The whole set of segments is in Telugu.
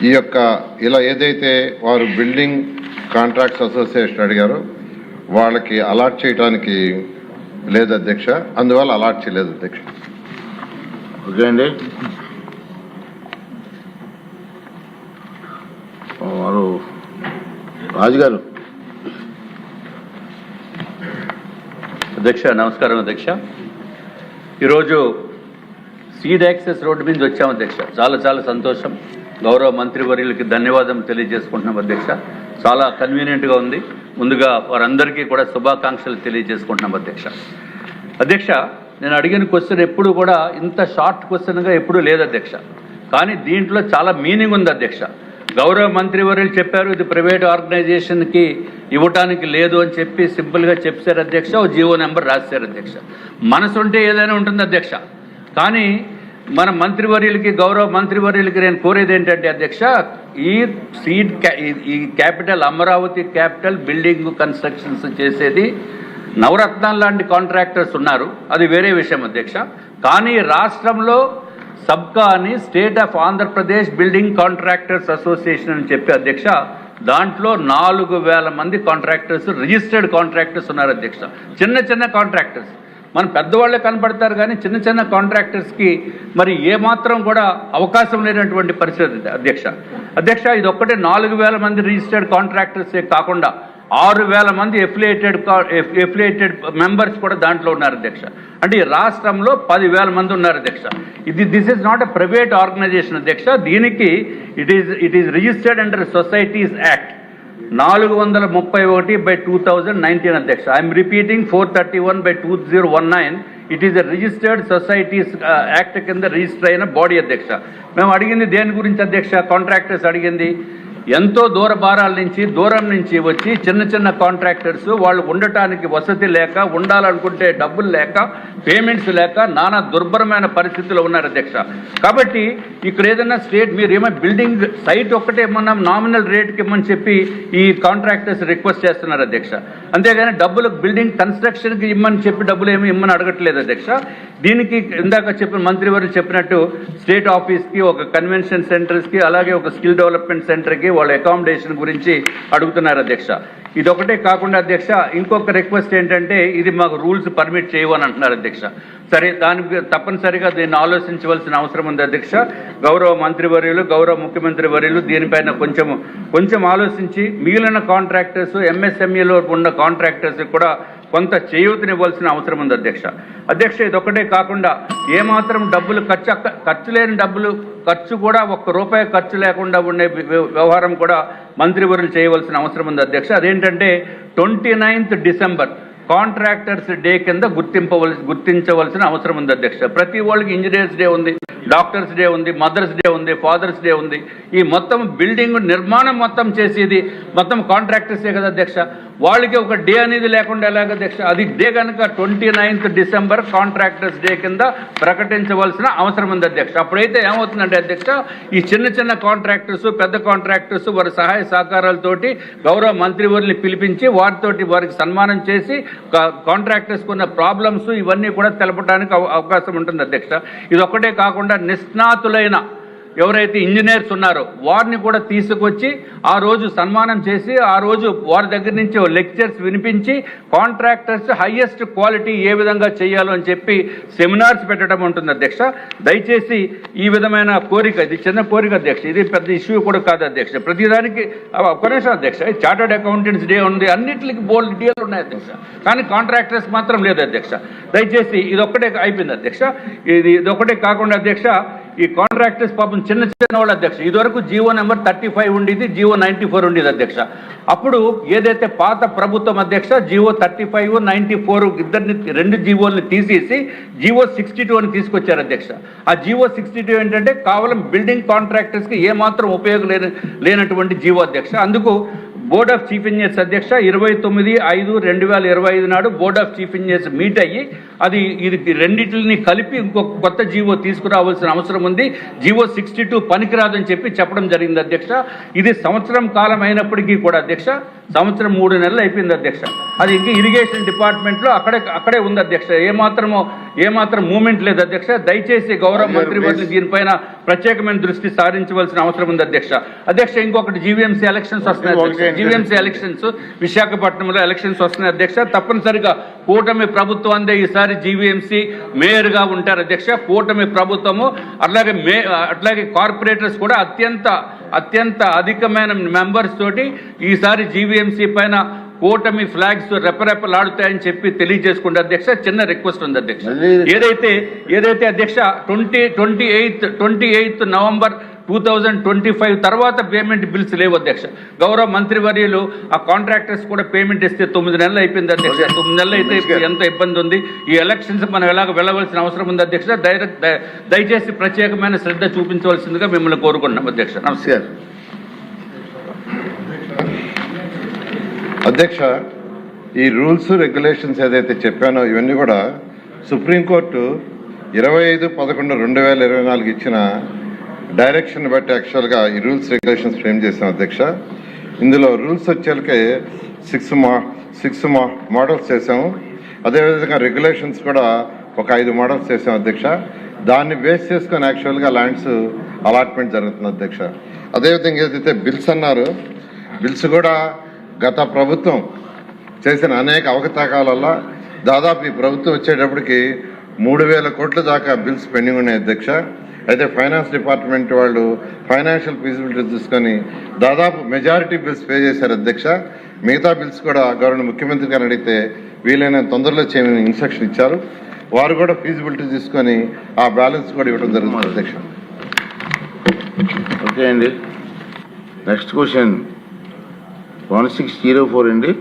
ఈ యొక్క ఇలా ఏదైతే వారు బిల్డింగ్ కాంట్రాక్ట్స్ అసోసియేషన్ అడిగారో వాళ్ళకి అలాట్ చేయడానికి లేదు అధ్యక్ష, అందువల్ల అలాట్ చేయలేదు అధ్యక్ష. ఓకే అండి. వారు రాజుగారు. అధ్యక్ష నమస్కారం అధ్యక్ష. ఈరోజు సీడ్ యాక్సెస్ రోడ్డు మీద వచ్చాము అధ్యక్ష. చాలా చాలా సంతోషం. గౌరవ మంత్రివర్యులకి ధన్యవాదం తెలియజేసుకుంటున్నాం అధ్యక్ష. చాలా కన్వీనియంట్గా ఉంది. ముందుగా వారందరికీ కూడా శుభాకాంక్షలు తెలియజేసుకుంటున్నాం అధ్యక్ష. అధ్యక్ష నేను అడిగిన క్వశ్చన్ ఎప్పుడు కూడా ఇంత షార్ట్ క్వశ్చన్గా ఎప్పుడూ లేదు అధ్యక్ష. కానీ దీంట్లో చాలా మీనింగ్ ఉంది అధ్యక్ష. గౌరవ మంత్రివర్యులు చెప్పారు ఇది ప్రైవేట్ ఆర్గనైజేషన్కి ఇవ్వటానికి లేదు అని చెప్పి సింపుల్గా చెప్పారు అధ్యక్ష. ఓ జీవో నెంబర్ రాశారు అధ్యక్ష. మనసు ఉంటే ఏదైనా ఉంటుంది అధ్యక్ష. కానీ మన మంత్రివర్యులకి గౌరవ మంత్రివర్యులకి నేను కోరేది ఏంటంటే అధ్యక్ష, ఈ capital Amaravati capital building constructions చేసేది నవరత్నాల లాంటి కాంట్రాక్టర్స్ ఉన్నారు, అది వేరే విషయం అధ్యక్ష. కానీ రాష్ట్రంలో సబ్కా అని state of Andhra Pradesh building contractors association అని చెప్పి అధ్యక్ష, దాంట్లో 4,000 మంది కాంట్రాక్టర్స్ రిజిస్టర్డ్ కాంట్రాక్టర్స్ ఉన్నారు అధ్యక్ష. చిన్న చిన్న కాంట్రాక్టర్స్ మన పెద్దవాళ్ళే కనపడతారు కానీ చిన్న చిన్న కాంట్రాక్టర్స్కి మరి ఏమాత్రం కూడా అవకాశం లేనటువంటి పరిస్థితి అధ్యక్ష. ఇది ఒక్కటే 4,000 మంది రిజిస్టర్డ్ కాంట్రాక్టర్సే కాకుండా 6,000 మంది ఎఫిలియేటెడ్ మెంబర్స్ కూడా దాంట్లో ఉన్నారు అధ్యక్ష. అంటే ఈ రాష్ట్రంలో 10,000 మంది ఉన్నారు అధ్యక్ష. This is not a private organisation అధ్యక్ష. దీనికి it is registered under societies act 431/2019 అధ్యక్ష. I'm repeating 431/2019. It is a registered societies act కింద రిజిస్టర్ అయిన బాడీ అధ్యక్ష. మేము అడిగింది దేని గురించి అధ్యక్ష? కాంట్రాక్టర్స్ అడిగింది ఎంతో దూరం నుంచి వచ్చి చిన్న చిన్న కాంట్రాక్టర్స్ వాళ్ళు ఉండటానికి వసతి లేక, ఉండాలనుకుంటే డబ్బులు లేక, పేమెంట్స్ లేక నానా దుర్భరమైన పరిస్థితుల్లో ఉన్నారు అధ్యక్ష. కాబట్టి ఇక్కడ ఏదైనా స్టేట్ మీరు ఏమైనా బిల్డింగ్ సైట్ ఒక్కటే ఏమన్నా నామినల్ రేట్కి ఇమ్మని చెప్పి ఈ కాంట్రాక్టర్స్ రిక్వెస్ట్ చేస్తున్నారు అధ్యక్ష. అంతేగాని డబ్బులు బిల్డింగ్ కన్స్ట్రక్షన్కి ఇమ్మని చెప్పి డబ్బులు ఏమి ఇమ్మని అడగట్లేదు అధ్యక్ష. దీనికి ఇందాక చెప్పిన మంత్రివర్యులు చెప్పినట్టు స్టేట్ ఆఫీస్కి, ఒక కన్వెన్షన్ సెంటర్స్కి, అలాగే ఒక స్కిల్ డెవలప్మెంట్ సెంటర్కి వాళ్ళ అకామిడేషన్ గురించి అడుగుతున్నారు అధ్యక్ష. ఇదొకటే కాకుండా అధ్యక్ష ఇంకొక రిక్వెస్ట్ ఏంటంటే ఇది మాకు రూల్స్ పర్మిట్ చేయవని అంటున్నారు అధ్యక్ష. సరే, దానికి తప్పనిసరిగా దీన్ని ఆలోచించవలసిన అవసరం ఉంది అధ్యక్ష. గౌరవ మంత్రివర్యులు, గౌరవ ముఖ్యమంత్రి వర్యులు దీనిపైన కొంచెం ఆలోచించి మిగిలిన కాంట్రాక్టర్స్, ఎంఎస్ఎంఈలో ఉన్న కాంట్రాక్టర్స్ కూడా కొంత చేయూతనివ్వాల్సిన అవసరం ఉంది అధ్యక్ష. ఇదొక్కటే కాకుండా ఏమాత్రం డబ్బులు ఖర్చు లేని డబ్బులు ఖర్చు కూడా ₹1 ఖర్చు లేకుండా ఉండే వ్యవహారం కూడా మంత్రివర్యులు చేయవలసిన అవసరం ఉంది అధ్యక్ష. అదేంటంటే 29th డిసెంబర్ కాంట్రాక్టర్స్ డే కింద గుర్తించవలసిన అవసరం ఉంది అధ్యక్ష. ప్రతి వాళ్ళకి ఇంజనీర్స్ డే ఉంది, డాక్టర్స్ డే ఉంది, మదర్స్ డే ఉంది, ఫాదర్స్ డే ఉంది. ఈ మొత్తం బిల్డింగ్ నిర్మాణం మొత్తం చేసేది మొత్తం కాంట్రాక్టర్సే కదా అధ్యక్ష. వాళ్ళకి ఒక డే అనేది లేకుండా ఎలాగ అధ్యక్ష? అది డే కనుక 29th డిసెంబర్ కాంట్రాక్టర్స్ డే కింద ప్రకటించవలసిన అవసరం ఉంది అధ్యక్ష. అప్పుడైతే ఏమవుతుందంటే అధ్యక్ష, ఈ చిన్న చిన్న కాంట్రాక్టర్స్, పెద్ద కాంట్రాక్టర్స్ వారి సహాయ సహకారాలతోటి గౌరవ మంత్రివర్యుల్ని పిలిపించి వారికి సన్మానం చేసి కాంట్రాక్టర్స్కి ఉన్న ప్రాబ్లమ్స్ ఇవన్నీ కూడా తెలపడానికి అవకాశం ఉంటుంది అధ్యక్ష. ఇది ఒక్కటే కాకుండా నిష్ణాతులైన ఎవరైతే ఇంజనీర్స్ ఉన్నారో వారిని కూడా తీసుకొచ్చి ఆ రోజు సన్మానం చేసి ఆ రోజు వారి దగ్గర నుంచి లెక్చర్స్ వినిపించి కాంట్రాక్టర్స్ హైయెస్ట్ క్వాలిటీ ఏ విధంగా చేయాలో అని చెప్పి సెమినార్స్ పెట్టడం ఉంటుంది అధ్యక్ష. దయచేసి ఈ విధమైన కోరిక, ఇది చిన్న కోరిక అధ్యక్ష, ఇది పెద్ద ఇష్యూ కూడా కాదు అధ్యక్ష. ప్రతిదానికి ఒక్క నిమిషం అధ్యక్ష, చార్టర్డ్ అకౌంటెంట్స్ డే ఉంది, అన్నింటికి బోల్డ్ డీలు ఉన్నాయి అధ్యక్ష. కానీ కాంట్రాక్టర్స్ మాత్రం లేదు అధ్యక్ష. దయచేసి ఇదొక్కటే అయిపోయింది అధ్యక్ష. ఇదొక్కటే కాకుండా అధ్యక్ష, ఈ కాంట్రాక్టర్స్ పాపం చిన్న వాళ్ళు అధ్యక్ష. ఇదివరకు జీవో నెంబర్ 35 ఉండేది, జీవో 94 ఉండేది అధ్యక్ష. అప్పుడు ఏదైతే పాత ప్రభుత్వం అధ్యక్ష జీవో 35, 94 రెండు జీవోల్ని తీసేసి జీవో 62 అని తీసుకొచ్చారు అధ్యక్ష. ఆ జీవో 62 ఏంటంటే కేవలం బిల్డింగ్ కాంట్రాక్టర్స్కి ఏమాత్రం ఉపయోగం లేనటువంటి జీవో అధ్యక్ష. అందుకు బోర్డ్ ఆఫ్ చీఫ్ ఇంజనీర్స్ అధ్యక్ష 29/5/2025 నాడు board of chief engineers meet అయ్యి ఇది రెండింటిని కలిపి ఇంకొక కొత్త జీవో తీసుకురావాల్సిన అవసరం ఉంది, జీవో 62 పనికిరాదని చెప్పడం జరిగింది అధ్యక్ష. ఇది సంవత్సరం కాలం అయినప్పటికీ కూడా అధ్యక్ష సంవత్సరం 3 నెలలు అయిపోయింది అధ్యక్ష. అది ఇంకా ఇరిగేషన్ డిపార్ట్మెంట్లో అక్కడే ఉంది అధ్యక్ష. ఏమాత్రం మూమెంట్ లేదు అధ్యక్ష. దయచేసి గౌరవ మంత్రివర్యులు దీనిపైన ప్రత్యేకమైన దృష్టి సారించవలసిన అవసరం ఉంది అధ్యక్ష. ఇంకొకటి జీవీఎంసీ ఎలక్షన్స్ వస్తున్నాయి. జీవీఎంసీ ఎలక్షన్స్ విశాఖపట్నంలో ఎలక్షన్స్ వస్తున్నాయి అధ్యక్ష. తప్పనిసరిగా కూటమి ప్రభుత్వందే ఈసారి జీవీఎంసీ మేయర్గా ఉంటారు అధ్యక్ష. కూటమి ప్రభుత్వము అట్లాగే కార్పొరేటర్స్ కూడా అత్యంత అధికమైన మెంబర్స్ తోటి ఈసారి జీవీఎంసీ పైన కూటమి ఫ్లాగ్స్ రెపరెపలాడుతాయని చెప్పి తెలియజేసుకుంటే అధ్యక్ష. చిన్న రిక్వెస్ట్ ఉంది అధ్యక్ష. ఏదైతే అధ్యక్ష 28 నవంబర్ 2025 తర్వాత పేమెంట్ బిల్స్ లేవు అధ్యక్ష. గౌరవ మంత్రివర్యులు ఆ కాంట్రాక్టర్స్ కూడా పేమెంట్ ఇస్తే 9 నెలలు అయిపోయింది అధ్యక్ష. 9 నెలలు అయితే ఎంత ఇబ్బంది ఉంది. ఈ ఎలక్షన్స్ మనం ఎలాగ వెళ్ళవలసిన అవసరం ఉంది అధ్యక్ష. దయచేసి ప్రత్యేకమైన శ్రద్ధ చూపించవలసిందిగా మిమ్మల్ని కోరుకుంటున్నాం అధ్యక్ష. నమస్కారం అధ్యక్ష. ఈ రూల్స్ రెగ్యులేషన్స్ ఏదైతే చెప్పానో ఇవన్నీ కూడా సుప్రీంకోర్టు 25/11/2024 ఇచ్చిన డైరెక్షన్ బట్టి యాక్చువల్గా ఈ రూల్స్ రెగ్యులేషన్స్ ఫ్రేమ్ చేసాం అధ్యక్ష. ఇందులో రూల్స్ వచ్చేళ్ళకే 6 మోడల్స్ చేసాము. అదేవిధంగా రెగ్యులేషన్స్ కూడా ఒక 5 మోడల్స్ చేసాం అధ్యక్ష. దాన్ని బేస్ చేసుకొని యాక్చువల్గా ల్యాండ్స్ అలాట్మెంట్ జరుగుతుంది అధ్యక్ష. అదేవిధంగా ఏదైతే బిల్స్ అన్నారు, బిల్స్ కూడా గత ప్రభుత్వం చేసిన అనేక అవకతవకల వల్ల దాదాపు ఈ ప్రభుత్వం వచ్చేటప్పటికి 3,000 కోట్ల దాకా బిల్స్ పెండింగ్ ఉన్నాయి అధ్యక్ష. అయితే ఫైనాన్స్ డిపార్ట్మెంట్ వాళ్ళు ఫైనాన్షియల్ ఫీజిబిలిటీ తీసుకొని దాదాపు మెజారిటీ బిల్స్ పే చేశారు అధ్యక్ష. మిగతా బిల్స్ కూడా గవర్నర్ ముఖ్యమంత్రి గారిని అడిగితే వీలైన తొందరలో చేయమని ఇన్స్ట్రక్షన్ ఇచ్చారు. వారు కూడా ఫీజిబిలిటీ తీసుకొని ఆ బ్యాలెన్స్ కూడా ఇవ్వడం జరుగుతుంది అధ్యక్ష. ఓకే అండి. నెక్స్ట్ క్వశ్చన్ 1604 అండి,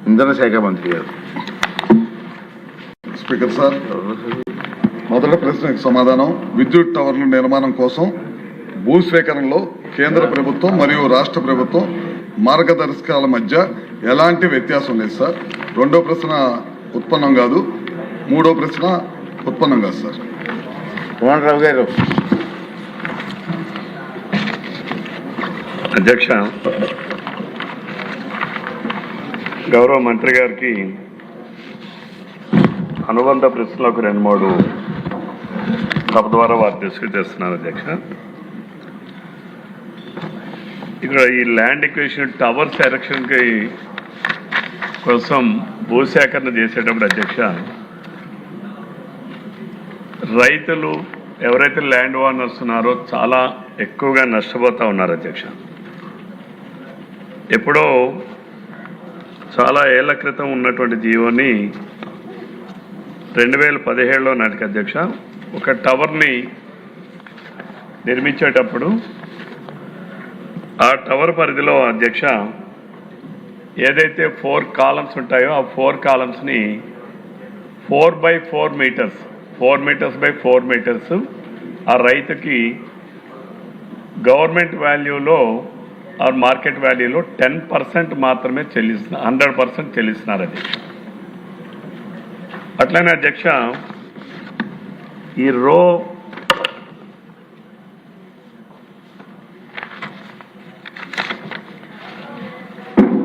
ఇంధన శాఖ మంత్రి గారు. స్పీకర్ సార్, మొదటి ప్రశ్నకు సమాధానం. విద్యుత్ టవర్ల నిర్మాణం కోసం భూసేకరణలో కేంద్ర ప్రభుత్వం మరియు రాష్ట్ర ప్రభుత్వం మార్గదర్శకాల మధ్య ఎలాంటి వ్యత్యాసం లేదు సార్. రెండో ప్రశ్న ఉత్పన్నం కాదు, మూడో ప్రశ్న ఉత్పన్నం కాదు సార్. మోహన్ రావు గారు. అధ్యక్ష, గౌరవ మంత్రి గారికి అనుబంధ ప్రశ్నలకు 2-3 సభ ద్వారా వారు డిస్కస్ చేస్తున్నారు అధ్యక్ష. ఇక్కడ ఈ ల్యాండ్ ఎక్విజిషన్ టవర్స్ ఎరెక్షన్కి కోసం భూసేకరణ చేసేటప్పుడు అధ్యక్ష, రైతులు ఎవరైతే ల్యాండ్ ఓనర్స్ ఉన్నారో చాలా ఎక్కువగా నష్టపోతూ ఉన్నారు అధ్యక్ష. ఎప్పుడో చాలా ఏళ్ల క్రితం ఉన్నటువంటి జీవోని 2017లో నాటికి అధ్యక్ష ఒక టవర్ని నిర్మించేటప్పుడు ఆ టవర్ పరిధిలో అధ్యక్ష ఏదైతే 4 కాలమ్స్ ఉంటాయో ఆ 4 కాలమ్స్ని 4x4 metres 4 metres by 4 metres ఆ రైతుకి గవర్నమెంట్ వాల్యూలో ఆ మార్కెట్ వాల్యూలో 10% మాత్రమే చెల్లిస్తున్నారు, 100% చెల్లిస్తున్నారు అధ్యక్ష. అట్లనే అధ్యక్ష ఈ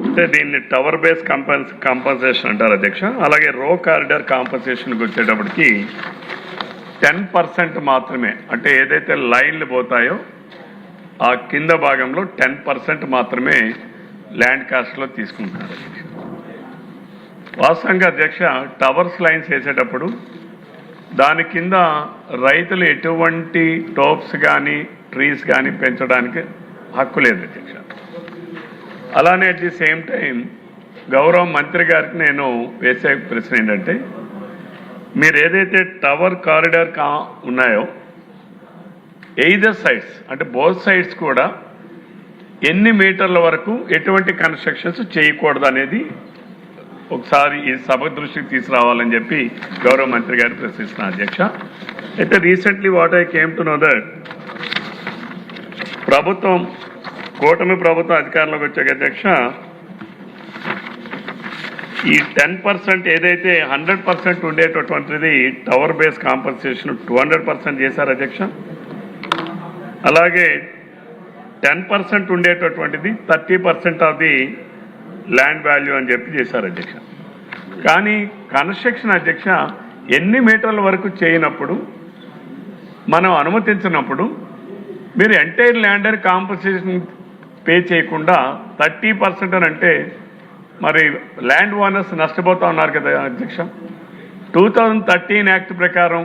అంటే దీన్ని టవర్ బేస్ కాంపన్సేషన్ అంటారు అధ్యక్ష. అలాగే రో కారిడార్ కాంపన్సేషన్కి వచ్చేటప్పటికి 10% మాత్రమే, అంటే ఏదైతే లైన్లు పోతాయో ఆ కింద భాగంలో 10% మాత్రమే ల్యాండ్ కాస్ట్లో తీసుకుంటున్నారు అధ్యక్ష. వాస్తవంగా అధ్యక్ష టవర్స్ లైన్స్ వేసేటప్పుడు దాని కింద రైతులు ఎటువంటి టోప్స్ కానీ ట్రీస్ కానీ పెంచడానికి హక్కు లేదు అధ్యక్ష. అలానే అట్ ది సేమ్ టైం గౌరవ మంత్రి గారికి నేను వేసే ప్రశ్న ఏంటంటే, మీరు ఏదైతే టవర్ కారిడార్ ఉన్నాయో ఎయిదర్ సైడ్స్ అంటే బోత్ సైడ్స్ కూడా ఎన్ని మీటర్ల వరకు ఎటువంటి కన్స్ట్రక్షన్స్ చేయకూడదు అనేది ఒకసారి ఈ సభ దృష్టికి తీసుకురావాలని చెప్పి గౌరవ మంత్రి గారు ప్రశ్నిస్తున్నారు అధ్యక్ష. అయితే recently what I came to know that కూటమి ప్రభుత్వం అధికారంలోకి వచ్చాక అధ్యక్ష ఈ 10% ఏదైతే 100% ఉండేటటువంటిది టవర్ బేస్ కాంపన్సేషన్ 200% చేశారు అధ్యక్ష. అలాగే 10% ఉండేటటువంటిది 30% ఆఫ్ ది ల్యాండ్ వాల్యూ అని చెప్పి చేశారు అధ్యక్ష. కానీ కన్స్ట్రక్షన్ అధ్యక్ష ఎన్ని మీటర్ల వరకు చేయనప్పుడు మనం అనుమతించినప్పుడు మీరు ఎంటైర్ ల్యాండ్ అని కాంపన్సేషన్ పే చేయకుండా 30% అని అంటే మరి ల్యాండ్ ఓనర్స్ నష్టపోతా ఉన్నారు కదా అధ్యక్ష. 2013 యాక్ట్ ప్రకారం